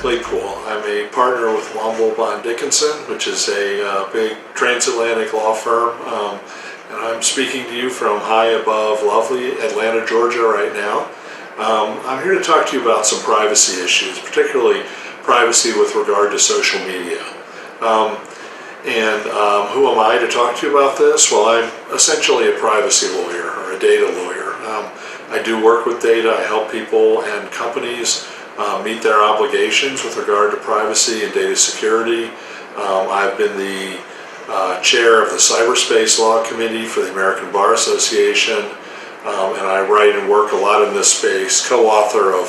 Claypoole. I'm a partner with Womble Bond Dickinson, which is a big transatlantic law firm, and I'm speaking to you from high above lovely Atlanta, Georgia right now. I'm here to talk to you about some privacy issues, particularly privacy with regard to social media. Who am I to talk to you about this? Well, I'm essentially a privacy lawyer or a data lawyer. I do work with data. I help people and companies meet their obligations with regard to privacy and data security. I've been the chair of the Cyberspace Law Committee for the American Bar Association, and I write and work a lot in this space, co-author of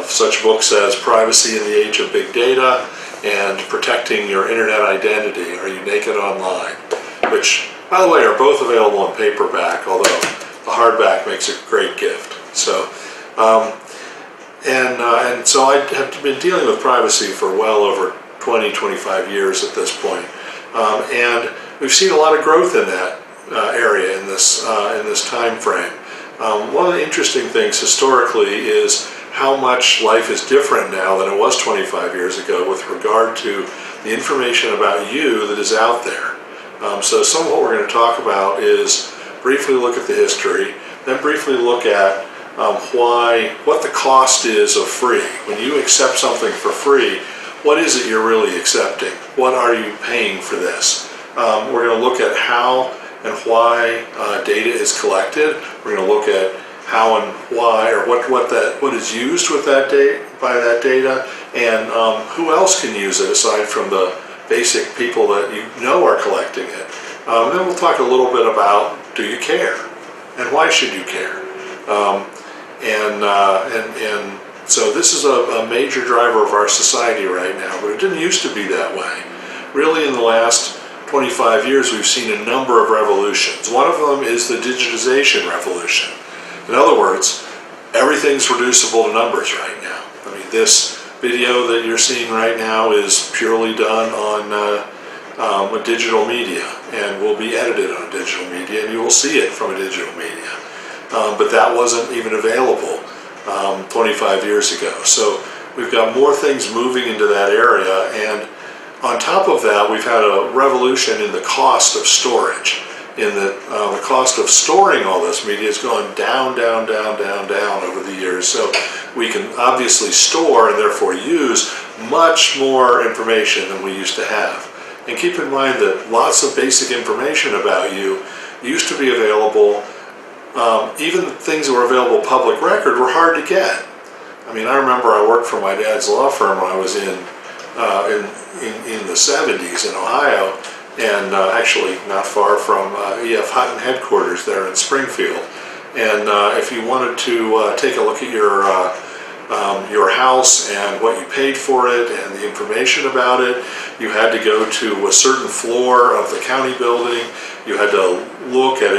such books as Privacy in the Age of Big Data and Protecting Your Internet Identity, Are You Naked Online? Which, by the way, are both available in paperback, although the hardback makes a great gift. So, so I have been dealing with privacy for well over 20-25 years at this point. And we've seen a lot of growth in that area in this time frame. One of the interesting things historically is how much life is different now than it was 25 years ago with regard to the information about you that is out there. So some of what we're going to talk about is briefly look at the history, then briefly look at what the cost is of free. When you accept something for free, what is it you're really accepting? What are you paying for this? We're going to look at how and why data is collected. We're going to look at how and why, or what is used with that by that data, and who else can use it aside from the basic people that you know are collecting it. Then we'll talk a little bit about, do you care, and why should you care? So this is a major driver of our society right now, but it didn't used to be that way. Really, in the last 25 years, we've seen a number of revolutions. One of them is the digitization revolution. In other words, everything's reducible to numbers right now. I mean, this video that you're seeing right now is purely done on a digital media, and will be edited on digital media, and you will see it from a digital media. But that wasn't even available 25 years ago. So we've got more things moving into that area, and on top of that, we've had a revolution in the cost of storage. In that the cost of storing all this media has gone down over the years. So we can obviously store and therefore use much more information than we used to have. And keep in mind that lots of basic information about you used to be available. Even things that were available public record were hard to get. I mean, I remember I worked for my dad's law firm when I was in the 70s in Ohio, and actually not far from EF Hutton headquarters there in Springfield. And if you wanted to take a look at your house and what you paid for it and the information about it, you had to go to a certain floor of the county building. You had to look at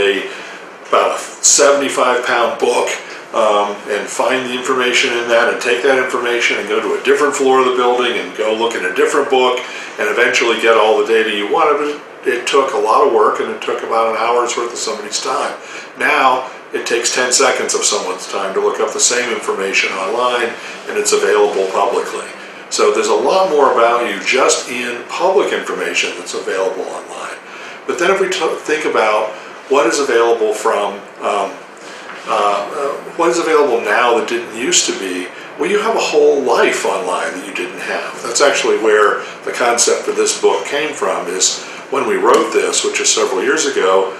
about a 75-pound book and find the information in that, and take that information and go to a different floor of the building and go look in a different book and eventually get all the data you wanted. But it took a lot of work, and it took about an hour's worth of somebody's time. Now it takes 10 seconds of someone's time to look up the same information online, and it's available publicly. So there's a lot more about you just in public information that's available online. But then if we think about what is available what is available now that didn't used to be, well, you have a whole life online that you didn't have. That's actually where the concept for this book came from, is when we wrote this, which is several years ago,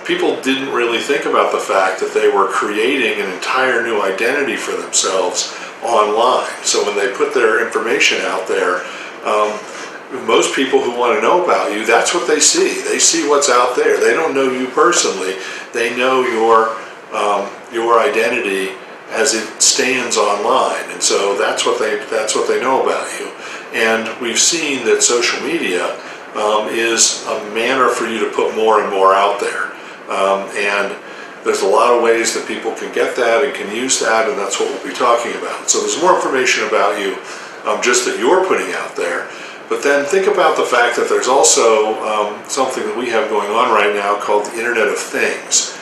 people didn't really think about the fact that they were creating an entire new identity for themselves online. So when they put their information out there, most people who want to know about you, that's what they see. They see what's out there. They don't know you personally. They know your identity as it stands online, and so that's what they know about you. And we've seen that social media is a manner for you to put more and more out there, and there's a lot of ways that people can get that and can use that, and that's what we'll be talking about. So there's more information about you just that you're putting out there. But then think about the fact that there's also something that we have going on right now called the Internet of Things,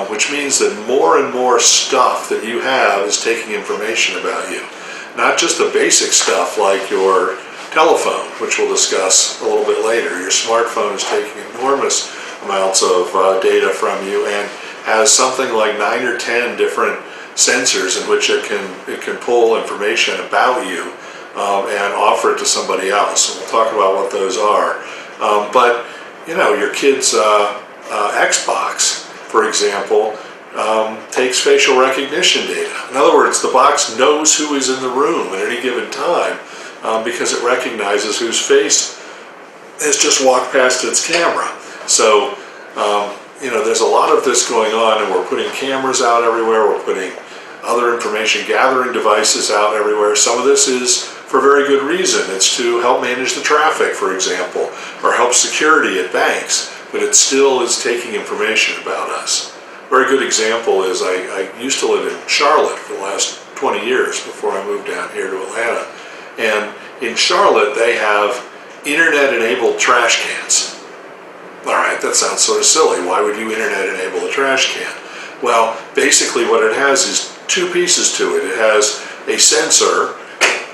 which means that more and more stuff that you have is taking information about you. not just the basic stuff like your telephone, which we'll discuss a little bit later. Your smartphone is taking enormous amounts of data from you and has something like 9 or 10 different sensors in which it can pull information about you and offer it to somebody else. And we'll talk about what those are. But your kid's Xbox, for example, takes facial recognition data. In other words, the box knows who is in the room at any given time because it recognizes whose face has just walked past its camera. So, there's a lot of this going on, and we're putting cameras out everywhere. We're putting other information gathering devices out everywhere. Some of this is for very good reason. It's to help manage the traffic, for example, or help security at banks, but it still is taking information about us. A very good example is I used to live in Charlotte for the last 20 years before I moved down here to Atlanta. And in Charlotte, they have internet-enabled trash cans. All right, that sounds sort of silly. Why would you internet-enable a trash can? Well, basically what it has is two pieces to it. It has a sensor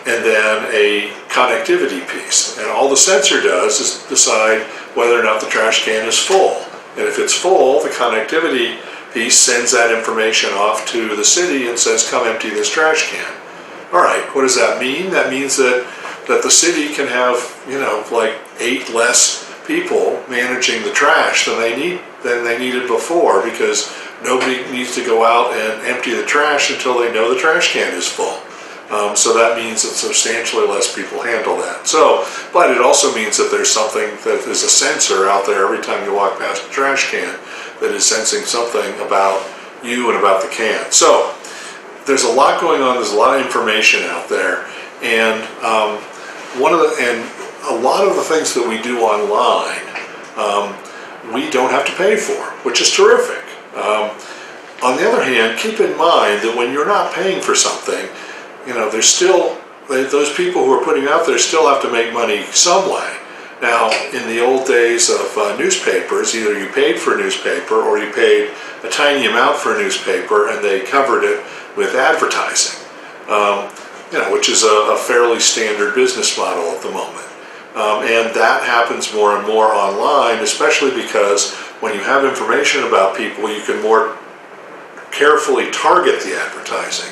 and then a connectivity piece. And all the sensor does is decide whether or not the trash can is full. And if it's full, the connectivity piece sends that information off to the city and says, come empty this trash can. All right, what does that mean? That means that the city can have, like 8 less people managing the trash than they needed before, because nobody needs to go out and empty the trash until they know the trash can is full. So that means that substantially less people handle that. But it also means that there's something that is a sensor out there every time you walk past a trash can that is sensing something about you and about the can. So there's a lot going on. There's a lot of information out there, and a lot of the things that we do online, we don't have to pay for, which is terrific. On the other hand, keep in mind that when you're not paying for something, there's still, those people who are putting it out there still have to make money some way. Now, in the old days of newspapers, either you paid for a newspaper or you paid a tiny amount for a newspaper and they covered it with advertising, which is a fairly standard business model at the moment. And that happens more and more online, especially because when you have information about people, you can more carefully target the advertising,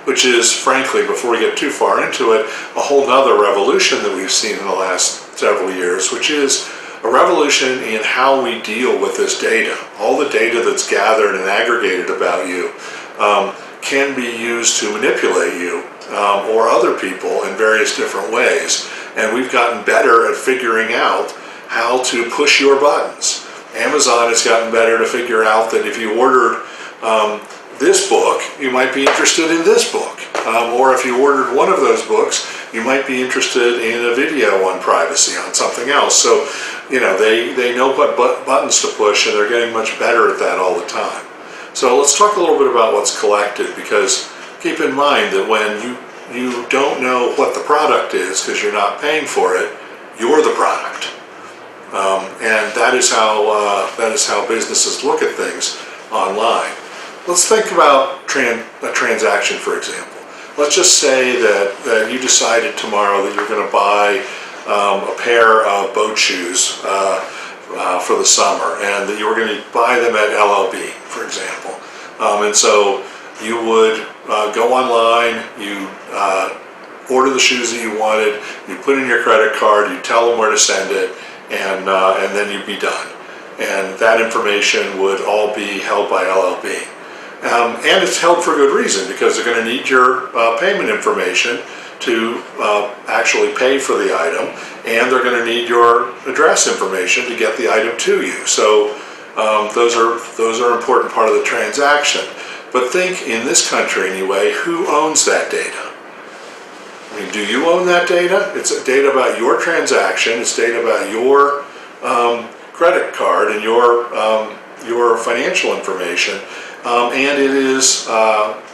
which is, frankly, before we get too far into it, a whole nother revolution that we've seen in the last several years, which is a revolution in how we deal with this data. All the data that's gathered and aggregated about you can be used to manipulate you or other people in various different ways. And we've gotten better at figuring out how to push your buttons. Amazon has gotten better to figure out that if you ordered this book, you might be interested in this book. Or if you ordered one of those books, you might be interested in a video on privacy, on something else. So, they know what buttons to push, and they're getting much better at that all the time. So let's talk a little bit about what's collected, because keep in mind that when you don't know what the product is because you're not paying for it, you're the product. And that is how businesses look at things online. Let's think about a transaction, for example. Let's just say that you decided tomorrow that you're going to buy a pair of boat shoes for the summer, and that you were going to buy them at LLB, for example. And so you would go online, you order the shoes that you wanted, you put in your credit card, you tell them where to send it, and then you'd be done. And that information would all be held by LLB. And it's held for good reason, because they're going to need your payment information to actually pay for the item, and they're going to need your address information to get the item to you. So those are an important part of the transaction. But think, in this country anyway, who owns that data? I mean, do you own that data? It's data about your transaction. It's data about your credit card and your financial information, and it is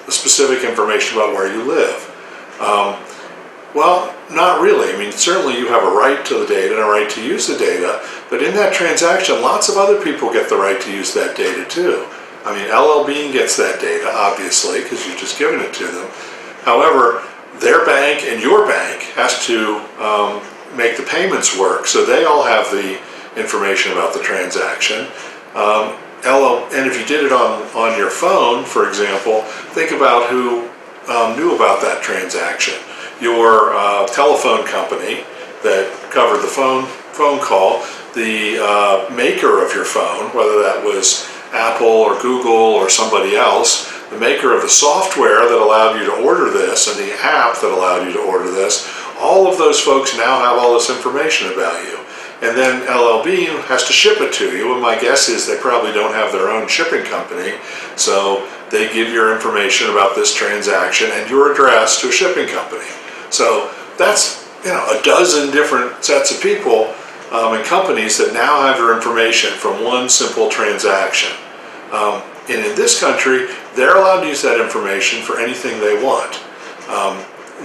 specific information about where you live. Well, not really. I mean, certainly you have a right to the data and a right to use the data, but in that transaction, lots of other people get the right to use that data too. I mean, LL Bean gets that data, obviously, because you've just given it to them. However, their bank and your bank has to make the payments work, so they all have the information about the transaction. And if you did it on your phone, for example, think about who knew about that transaction. Your telephone company that covered the phone call, the maker of your phone, whether that was Apple or Google or somebody else, the maker of the software that allowed you to order this and the app that allowed you to order this, all of those folks now have all this information about you. And then LL Bean has to ship it to you, and my guess is they probably don't have their own shipping company, so they give your information about this transaction and your address to a shipping company. So that's a dozen different sets of people and companies that now have your information from one simple transaction. And in this country, they're allowed to use that information for anything they want.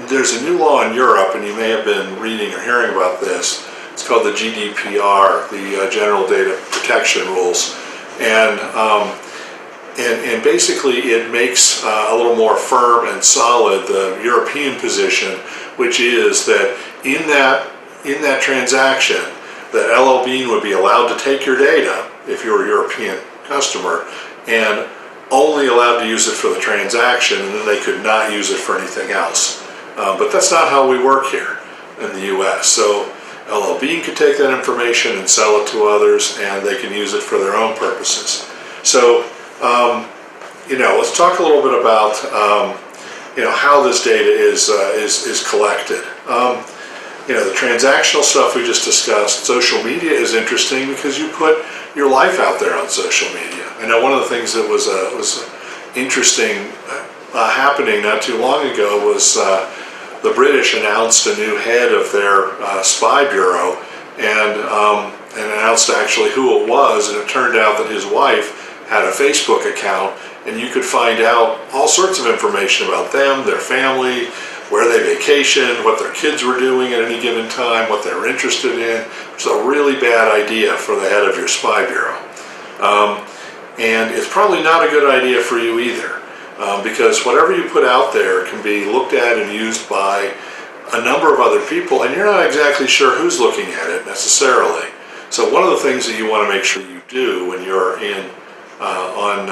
There's a new law in Europe, and you may have been reading or hearing about this. It's called the GDPR, the General Data Protection Rules. And basically it makes a little more firm and solid the European position, which is that in that transaction, that LL Bean would be allowed to take your data if you're a European customer and only allowed to use it for the transaction, and then they could not use it for anything else. But that's not how we work here in the US. So LL Bean could take that information and sell it to others, and they can use it for their own purposes. So, let's talk a little bit about, how this data is collected. The transactional stuff we just discussed. Social media is interesting because you put your life out there on social media. I know one of the things that was interesting happening not too long ago was the British announced a new head of their spy bureau and announced actually who it was, and it turned out that his wife had a Facebook account, and you could find out all sorts of information about them, their family, where they vacationed, what their kids were doing at any given time, what they were interested in. It's a really bad idea for the head of your spy bureau. And it's probably not a good idea for you either, because whatever you put out there can be looked at and used by a number of other people, and you're not exactly sure who's looking at it necessarily. So one of the things that you want to make sure you do when you're on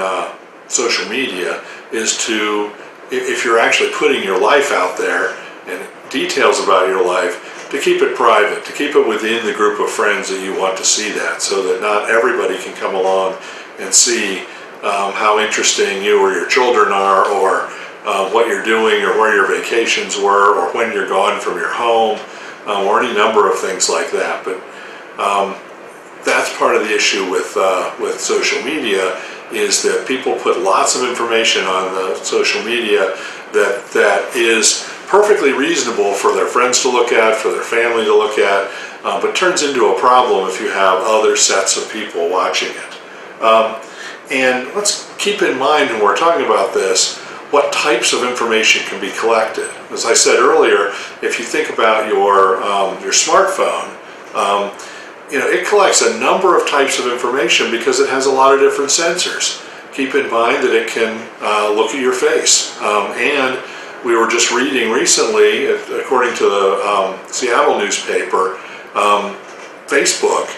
social media is to, if you're actually putting your life out there and details about your life, to keep it private, to keep it within the group of friends that you want to see that, so that not everybody can come along and see how interesting you or your children are, or what you're doing, or where your vacations were, or when you're gone from your home, or any number of things like that. But that's part of the issue with social media, is that people put lots of information on the social media that is perfectly reasonable for their friends to look at, for their family to look at, but turns into a problem if you have other sets of people watching it. And let's keep in mind when we're talking about this, what types of information can be collected. As I said earlier, if you think about your smartphone, it collects a number of types of information because it has a lot of different sensors. Keep in mind that it can look at your face. And we were just reading recently, according to the Seattle newspaper, Facebook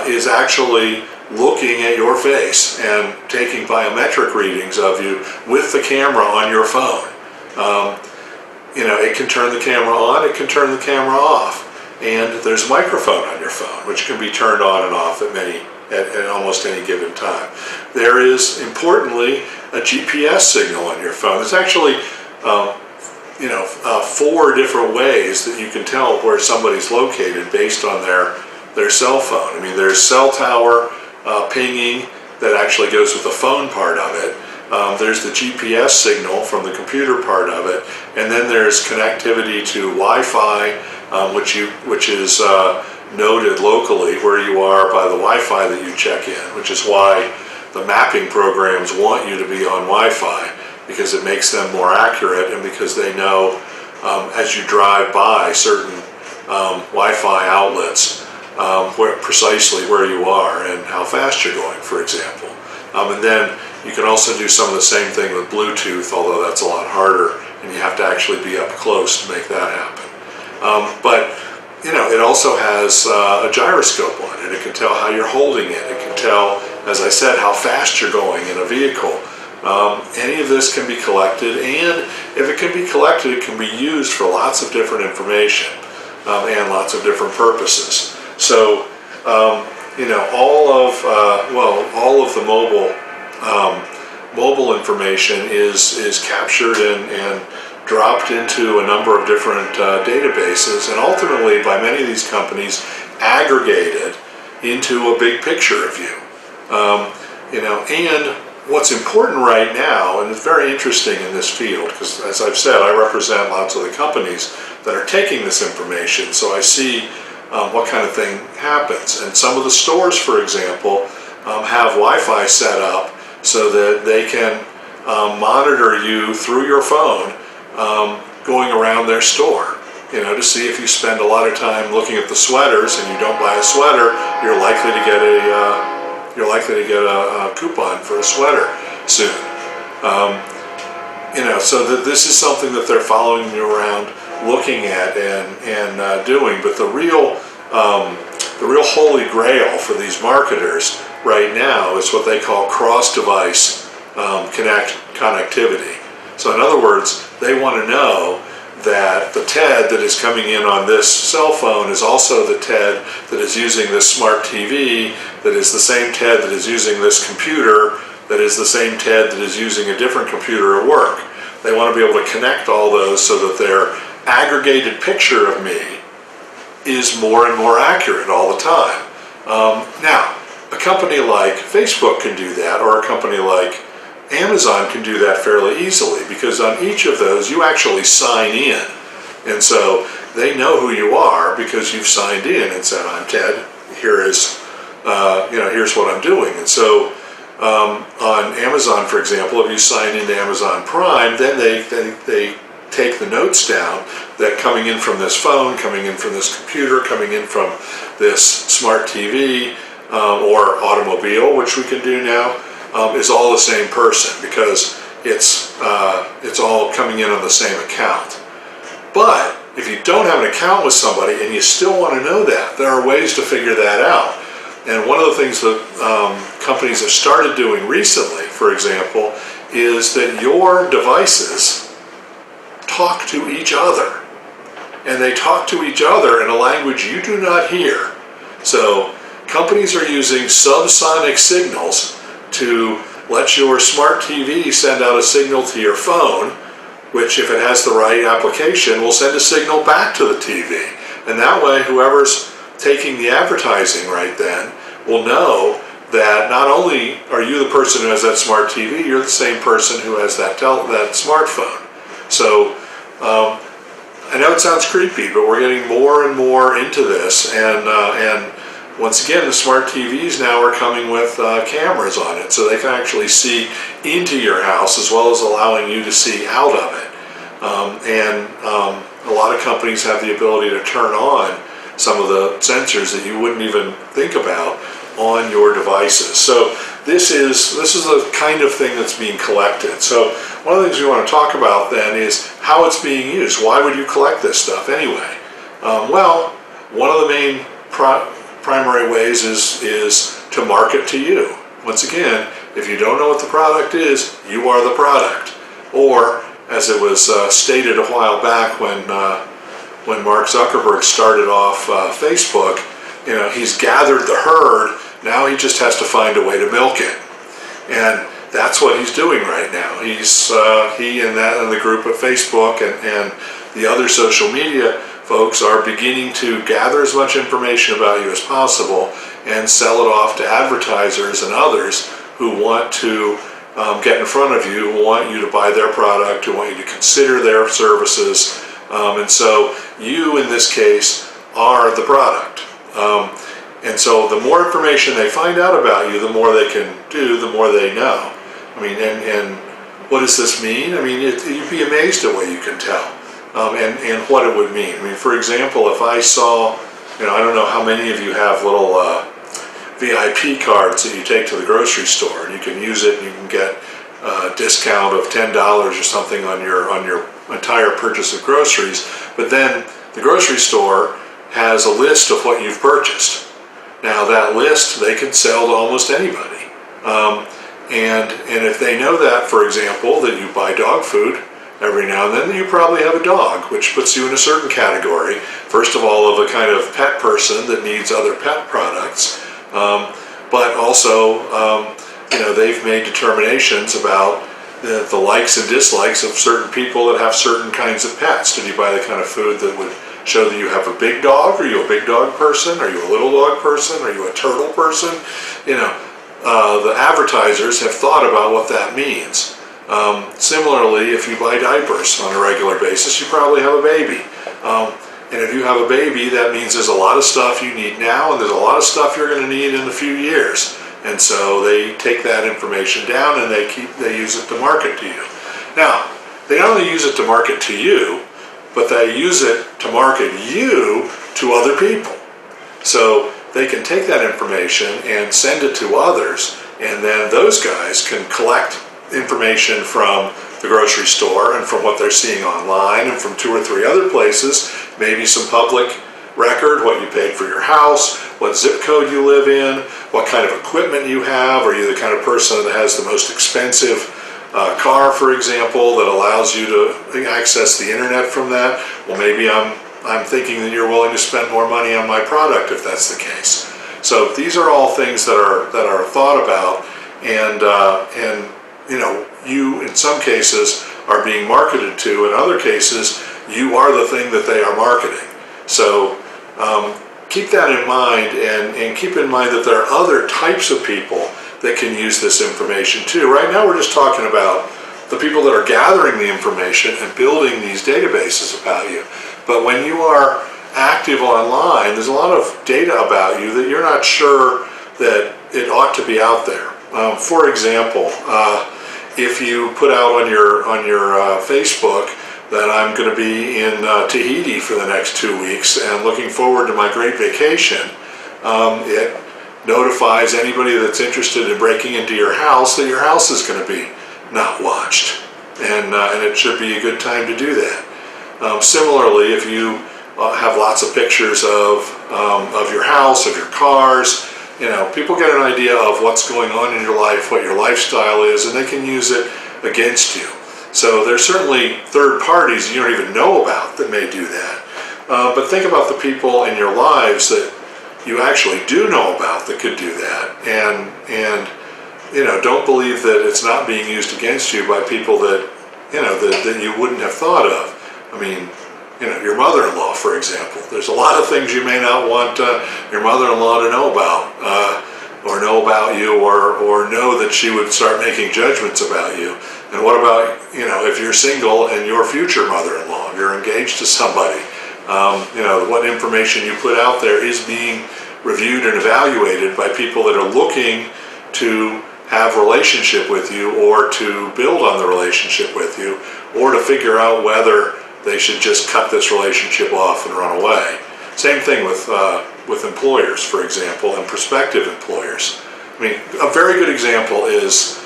is actually looking at your face and taking biometric readings of you with the camera on your phone. It can turn the camera on, it can turn the camera off. And there's a microphone on your phone, which can be turned on and off at almost any given time. There is, importantly, a GPS signal on your phone. There's actually, 4 different ways that you can tell where somebody's located based on their cell phone. I mean, there's cell tower pinging that actually goes with the phone part of it. There's the GPS signal from the computer part of it, and then there's connectivity to Wi-Fi, which is noted locally where you are by the Wi-Fi that you check in, which is why the mapping programs want you to be on Wi-Fi, because it makes them more accurate, and because they know as you drive by certain Wi-Fi outlets precisely where you are and how fast you're going, for example. And then you can also do some of the same thing with Bluetooth, although that's a lot harder, and and you have to actually be up close to make that happen. But it also has a gyroscope on it. It can tell how you're holding it. It can tell, as I said, how fast you're going in a vehicle. Any of this can be collected, and if it can be collected, it can be used for lots of different information and lots of different purposes. So, all of the mobile information is captured and dropped into a number of different databases, and ultimately by many of these companies aggregated into a big picture of you. And what's important right now, and it's very interesting in this field, because as I've said, I represent lots of the companies that are taking this information, so I see what kind of thing happens. And some of the stores, for example, have Wi-Fi set up so that they can monitor you through your phone going around their store, to see if you spend a lot of time looking at the sweaters and you don't buy a sweater, you're likely to get a coupon for a sweater soon. So that this is something that they're following you around, looking at and doing. But the real holy grail for these marketers right now is what they call cross-device connectivity. So in other words, they want to know that the TED that is coming in on this cell phone is also the TED that is using this smart TV, that is the same TED that is using this computer, that is the same TED that is using a different computer at work. They want to be able to connect all those so that their aggregated picture of me is more and more accurate all the time. Now, a company like Facebook can do that, or a company like Amazon can do that fairly easily, because on each of those you actually sign in, and so they know who you are because you've signed in and said, "I'm Ted. Here's what I'm doing." And so on Amazon, for example, if you sign into Amazon Prime, then they take the notes down that coming in from this phone, coming in from this computer, coming in from this smart TV or automobile, which we can do now. Is all the same person, because it's all coming in on the same account. But if you don't have an account with somebody and you still want to know that, there are ways to figure that out. And one of the things that companies have started doing recently, for example, is that your devices talk to each other. And they talk to each other in a language you do not hear. So companies are using subsonic signals to let your smart TV send out a signal to your phone, which, if it has the right application, will send a signal back to the TV. And that way, whoever's taking the advertising right then will know that not only are you the person who has that smart TV, you're the same person who has that smartphone. So I know it sounds creepy, but we're getting more and more into this, and once again, the smart TVs now are coming with cameras on it, so they can actually see into your house as well as allowing you to see out of it. And a lot of companies have the ability to turn on some of the sensors that you wouldn't even think about on your devices. So this is the kind of thing that's being collected. So one of the things we want to talk about then is how it's being used. Why would you collect this stuff anyway? Well, one of the main primary ways is to market to you. Once again, if you don't know what the product is, you are the product. Or, as it was stated a while back when Mark Zuckerberg started off Facebook, he's gathered the herd, now he just has to find a way to milk it. And that's what he's doing right now. He and the group at Facebook and the other social media folks are beginning to gather as much information about you as possible and sell it off to advertisers and others who want to get in front of you, who want you to buy their product, who want you to consider their services. And so you, in this case, are the product. And so the more information they find out about you, the more they can do, the more they know. I mean, and what does this mean? I mean, you'd be amazed at what you can tell. And what it would mean. I mean, for example, if I saw, I don't know how many of you have little VIP cards that you take to the grocery store, and you can use it and you can get discount of $10 or something on your entire purchase of groceries, but then the grocery store has a list of what you've purchased. Now that list they can sell to almost anybody, and if they know that, for example, that you buy dog food every now and then, you probably have a dog, which puts you in a certain category. First of all, of a kind of pet person that needs other pet products, but also they've made determinations about the likes and dislikes of certain people that have certain kinds of pets. Did you buy the kind of food that would show that you have a big dog? Are you a big dog person? Are you a little dog person? Are you a turtle person? The advertisers have thought about what that means. Similarly, if you buy diapers on a regular basis, you probably have a baby. And if you have a baby, that means there's a lot of stuff you need now, and there's a lot of stuff you're going to need in a few years. And so they take that information down and they use it to market to you. Now, they not only use it to market to you, but they use it to market you to other people. So they can take that information and send it to others, and then those guys can collect information from the grocery store and from what they're seeing online and from 2 or 3 other places, maybe some public record, what you paid for your house, what zip code you live in, what kind of equipment you have. Are you the kind of person that has the most expensive car, for example, that allows you to access the internet from that? Well, maybe I'm thinking that you're willing to spend more money on my product if that's the case. So these are all things that are thought about, and you in some cases are being marketed to. In other cases, you are the thing that they are marketing. So keep that in mind, and keep in mind that there are other types of people that can use this information too. Right now we're just talking about the people that are gathering the information and building these databases about you. But when you are active online, there's a lot of data about you that you're not sure that it ought to be out there. For example, if you put out on your Facebook that I'm going to be in Tahiti for the next 2 weeks and looking forward to my great vacation, it notifies anybody that's interested in breaking into your house that your house is going to be not watched, and it should be a good time to do that. Similarly, if you have lots of pictures of your house, of your cars, people get an idea of what's going on in your life, what your lifestyle is, and they can use it against you. So there's certainly third parties you don't even know about that may do that. But think about the people in your lives that you actually do know about that could do that, and don't believe that it's not being used against you by people that that you wouldn't have thought of. I mean, your mother-in-law, for example. There's a lot of things you may not want your mother-in-law to know about, or know about you, or know that she would start making judgments about you. And what about, if you're single and your future mother-in-law, you're engaged to somebody, what information you put out there is being reviewed and evaluated by people that are looking to have a relationship with you, or to build on the relationship with you, or to figure out whether they should just cut this relationship off and run away. Same thing with employers, for example, and prospective employers. I mean, a very good example is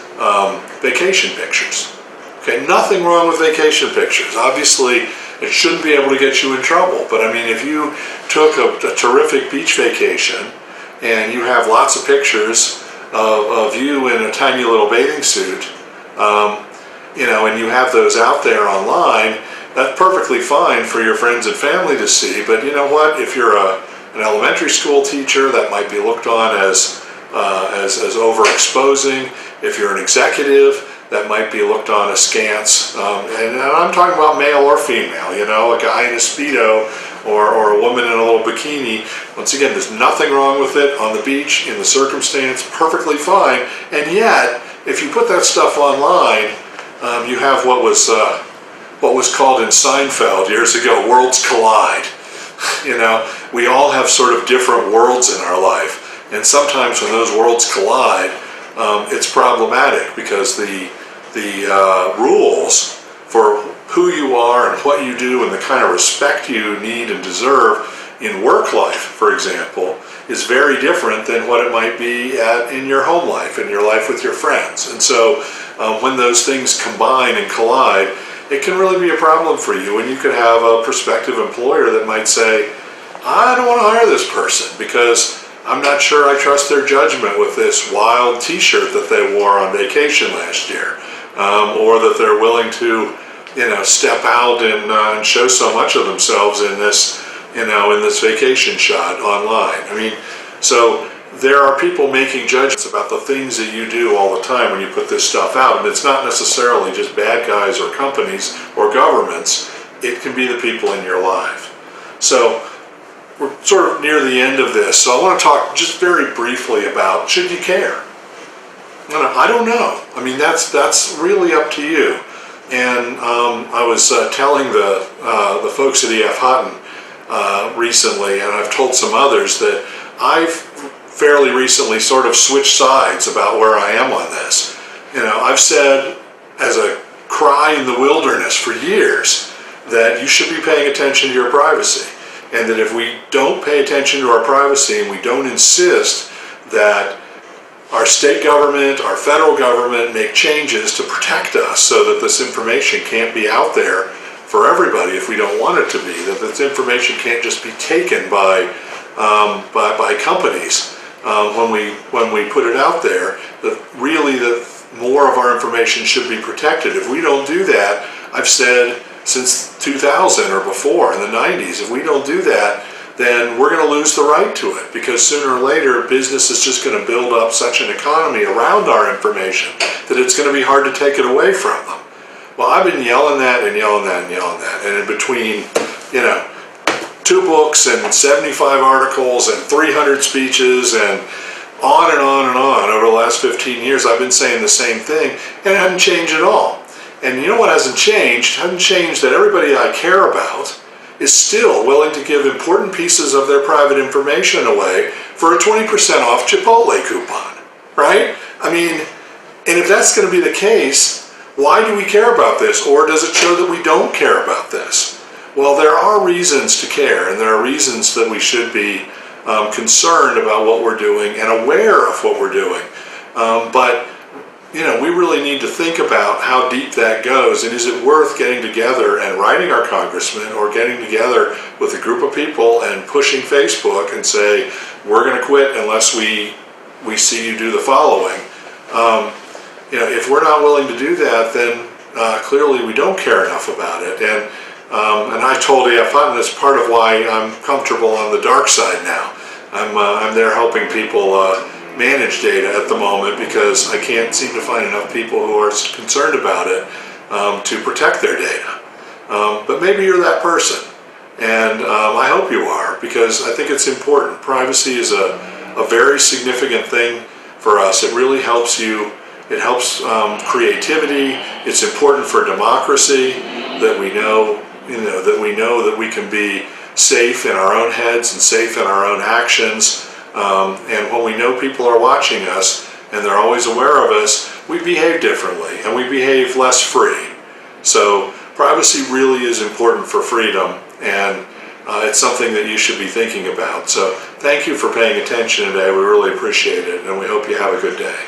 vacation pictures. Okay, nothing wrong with vacation pictures. Obviously, it shouldn't be able to get you in trouble. But I mean, if you took a terrific beach vacation and you have lots of pictures of you in a tiny little bathing suit, and you have those out there online, that's perfectly fine for your friends and family to see. But you know what? If you're an elementary school teacher, that might be looked on as overexposing. If you're an executive, that might be looked on askance. And I'm talking about male or female, a guy in a Speedo or a woman in a little bikini. Once again, there's nothing wrong with it on the beach, in the circumstance, perfectly fine. And yet, if you put that stuff online, you have what was called in Seinfeld years ago, worlds collide. We all have sort of different worlds in our life. And sometimes when those worlds collide, it's problematic, because the rules for who you are and what you do and the kind of respect you need and deserve in work life, for example, is very different than what it might be in your home life, in your life with your friends. And so when those things combine and collide, it can really be a problem for you. And you could have a prospective employer that might say, I don't want to hire this person because I'm not sure I trust their judgment with this wild t-shirt that they wore on vacation last year, or that they're willing to, step out and show so much of themselves in this, in this vacation shot online. I mean, so there are people making judgments about the things that you do all the time when you put this stuff out, and it's not necessarily just bad guys or companies or governments. It can be the people in your life. So we're sort of near the end of this, so I want to talk just very briefly about, should you care? I don't know. I mean, that's really up to you. And I was telling the folks at EF Hutton recently, and I've told some others, that I've fairly recently sort of switched sides about where I am on this. I've said as a cry in the wilderness for years that you should be paying attention to your privacy. And that if we don't pay attention to our privacy and we don't insist that our state government, our federal government make changes to protect us so that this information can't be out there for everybody if we don't want it to be, that this information can't just be taken by companies when we put it out there, that really that more of our information should be protected. If we don't do that, I've said since 2000 or before, in the 90s, if we don't do that, then we're going to lose the right to it, because sooner or later business is just going to build up such an economy around our information that it's going to be hard to take it away from them. Well, I've been yelling that and yelling that and yelling that, and in between, 2 books and 75 articles and 300 speeches and on and on and on over the last 15 years, I've been saying the same thing, and it hasn't changed at all. And you know what hasn't changed? It hasn't changed that everybody I care about is still willing to give important pieces of their private information away for a 20% off Chipotle coupon, right? I mean, and if that's going to be the case, why do we care about this? Or does it show that we don't care about this? Well, there are reasons to care, and there are reasons that we should be concerned about what we're doing and aware of what we're doing. But we really need to think about how deep that goes, and is it worth getting together and writing our congressman, or getting together with a group of people and pushing Facebook and say, we're going to quit unless we see you do the following. If we're not willing to do that, then clearly we don't care enough about it. And I told EF Hutton that's part of why I'm comfortable on the dark side now. I'm there helping people manage data at the moment, because I can't seem to find enough people who are concerned about it to protect their data. But maybe you're that person, and I hope you are, because I think it's important. Privacy is a very significant thing for us. It really helps you. It helps creativity. It's important for democracy that we know, that we can be safe in our own heads and safe in our own actions. And when we know people are watching us and they're always aware of us, we behave differently and we behave less free. So privacy really is important for freedom, and it's something that you should be thinking about. So thank you for paying attention today. We really appreciate it, and we hope you have a good day.